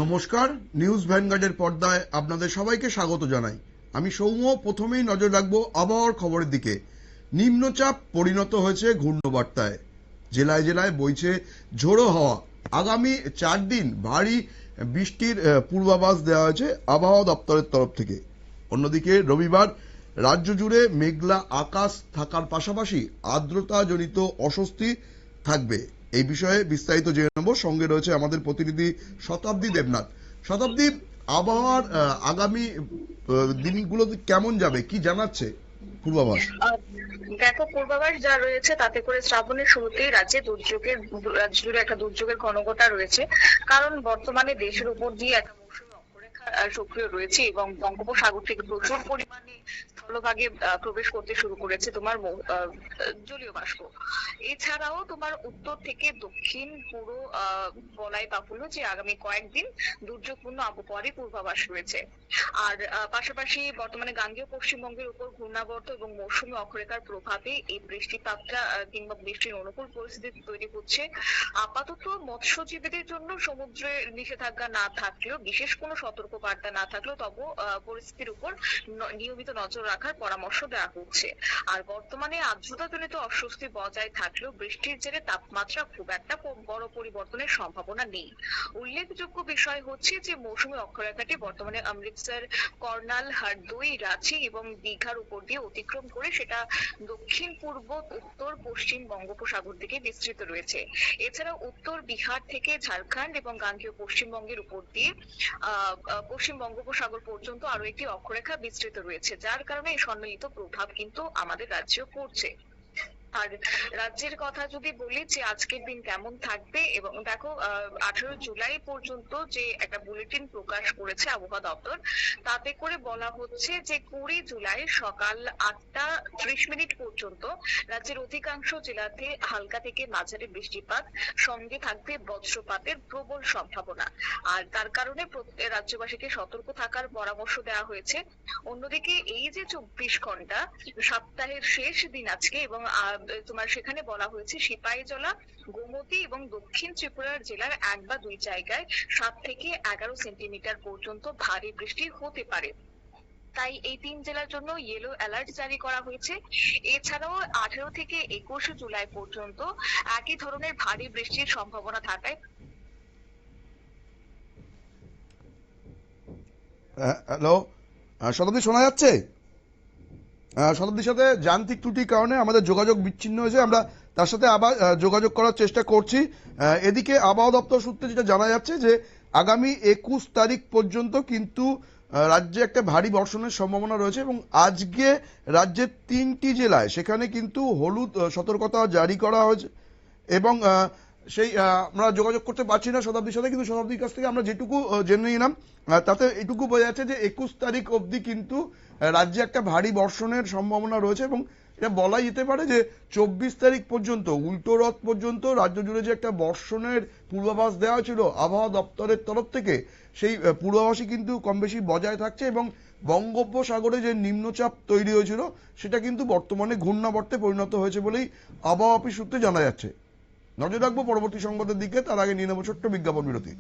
নমস্কার, নিউজ ভ্যানগার্ডের পর্দায় আপনাদের সবাইকে স্বাগত জানাই। আমি সৌম্য। প্রথমেই নজর রাখবো আবহাওয়ার খবরের দিকে। নিম্নচাপ পরিণত হয়েছে ঘূর্ণবার্তায়। জেলায় জেলায় বইছে ঝোড়ো হাওয়া। আগামী 4 দিন ভারী বৃষ্টির পূর্বাভাস দেওয়া হয়েছে আবহাওয়া দপ্তরের তরফ থেকে। অন্যদিকে রবিবার রাজ্য জুড়ে মেঘলা আকাশ থাকার পাশাপাশি আর্দ্রতাজনিত অস্বস্তি থাকবে। এই বিষয়ে বিস্তারিত জেনে নেব। সঙ্গে রয়েছে আমাদের প্রতিনিধি শতাব্দী দেবনাথ। শতাব্দী, আবহাওয়ার আগামী দিনগুলোতে কেমন যাবে, কি জানাচ্ছে পূর্বাভাস? দেখো, পূর্বাভাস যা রয়েছে তাতে করে শ্রাবণের শুরুতেই রাজ্য জুড়ে একটা দুর্যোগের ঘনঘটা রয়েছে। কারণ বর্তমানে দেশের উপর দিয়ে একটা মৌসুমী অক্ষরেখা সক্রিয় রয়েছে এবং বঙ্গোপসাগর থেকে প্রচুর পরিমাণে স্থলভাগে প্রবেশ করতে শুরু করেছে তোমার জলীয় বাষ্প। এছাড়াও তোমার উত্তর থেকে দক্ষিণ পুরো বলাই বাহুল্য যে আগামী কয়েকদিন দুর্যোগপূর্ণ আবহাওয়ারই পূর্বাভাস রয়েছে। আর পাশাপাশি বর্তমানে গাঙ্গেয় পশ্চিমবঙ্গের উপর ঘূর্ণাবর্ত এবং মৌসুমী অক্ষরেখার প্রভাবে এই বৃষ্টিপাতটা কিংবা বৃষ্টির অনুকূল পরিস্থিতি তৈরি হচ্ছে। আপাতত মৎস্যজীবীদের জন্য সমুদ্রে নিষেধাজ্ঞা না থাকলেও, বিশেষ কোনো সতর্কবার্তা না থাকলেও, তবু পরিস্থিতির উপর নিয়মিত নজর রাখার পরামর্শ দেওয়া হচ্ছে। আর বর্তমানে আর্দ্রতাজনিত অস্বস্তি বজায় থাকলেও বৃষ্টির জেরে তাপমাত্রা খুব একটা বড় পরিবর্তনের সম্ভাবনা নেই। উল্লেখযোগ্য বিষয় হচ্ছে যে মৌসুমী অক্ষরেখাটি বর্তমানে অমৃতসর, কর্নাল, হরদই, রাঁচি এবং দীঘার উপর দিয়ে অতিক্রম করে সেটা দক্ষিণ পূর্ব, উত্তর পশ্চিম বঙ্গোপসাগর দিকে বিস্তৃত রয়েছে। এছাড়া উত্তর বিহার থেকে ঝাড়খণ্ড এবং গাঙ্গেয় পশ্চিমবঙ্গের উপর দিয়ে পশ্চিম বঙ্গোপসাগর পর্যন্ত আরো একটি অক্ষরেখা বিস্তৃত রয়েছে, যার কারণে এই সম্মিলিত প্রভাব কিন্তু আমাদের রাজ্যেও পড়ছে। আর রাজ্যের কথা যদি বলি যে আজকের দিন কেমন থাকবে, এবং দেখো 18 জুলাই পর্যন্ত যে একটা বুলেটিন প্রকাশ করেছে আবহাওয়া দপ্তর, তাতে করে বলা হচ্ছে যে 20 জুলাই সকাল 8:30 পর্যন্ত রাজ্যের অধিকাংশ জেলাতে হালকা থেকে মাঝারি বৃষ্টিপাত, সঙ্গে থাকবে বজ্রপাতের প্রবল সম্ভাবনা। আর তার কারণে রাজ্যবাসীকে সতর্ক থাকার পরামর্শ দেওয়া হয়েছে। অন্যদিকে এই যে 24 ঘন্টা সপ্তাহের শেষ দিন আজকে, এবং তোমার সেখানে বলা হয়েছে সিপাহীজলা, গোমতী এবং দক্ষিণ ত্রিপুরার জেলার 1 বা 2 জায়গায় 7 থেকে 11 সেন্টিমিটার পর্যন্ত ভারী বৃষ্টি হতে পারে। তাই এই 3 জেলার জন্য ইয়েলো অ্যালার্ট জারি করা হয়েছে। এছাড়াও 18 থেকে 21 জুলাই পর্যন্ত একই ধরনের ভারী বৃষ্টির সম্ভাবনা থাকায়। হ্যালো শতাব্দী, শোনা যাচ্ছে? শতাব্দীর সাথে যান্ত্রিক ত্রুটির কারণে আমাদের যোগাযোগ বিচ্ছিন্ন হয়েছে। আমরা তার সাথে আবার যোগাযোগ করার চেষ্টা করছি। এদিকে আবহাওয়া দপ্তর সূত্রে যেটা জানা যাচ্ছে যে আগামী 21 তারিখ পর্যন্ত কিন্তু রাজ্যে একটা ভারী বর্ষণের সম্ভাবনা রয়েছে, এবং আজকে রাজ্যের 3টি জেলায় সেখানে কিন্তু হলুদ সতর্কতা জারি করা হয়েছে। এবং সেই আমরা যোগাযোগ করতে পারছি না শতাব্দীর সাথে, কিন্তু শতাব্দীর কাছ থেকে আমরা যেটুকু জেনে নিলাম তাতে এটুকু বোঝা যাচ্ছে যে 21 তারিখ অবধি কিন্তু রাজ্যে একটা ভারী বর্ষণের সম্ভাবনা রয়েছে। এবং এটা বলাই যেতে পারে যে 24 তারিখ পর্যন্ত, উল্টো রথ পর্যন্ত রাজ্য জুড়ে যে একটা বর্ষণের পূর্বাভাস দেওয়া ছিল আবহাওয়া দপ্তরের তরফ থেকে, সেই পূর্বাভাসই কিন্তু কম বেশি বজায় থাকছে। এবং বঙ্গোপসাগরে যে নিম্নচাপ তৈরি হয়েছিল সেটা কিন্তু বর্তমানে ঘূর্ণাবর্তে পরিণত হয়েছে বলেই আবহাওয়া অফিস সূত্রে জানা যাচ্ছে। নজর রাখবো পরবর্তী সংবাদের দিকে। তার আগে নিয়ে নেব ছোট্ট বিজ্ঞাপন বিরতি।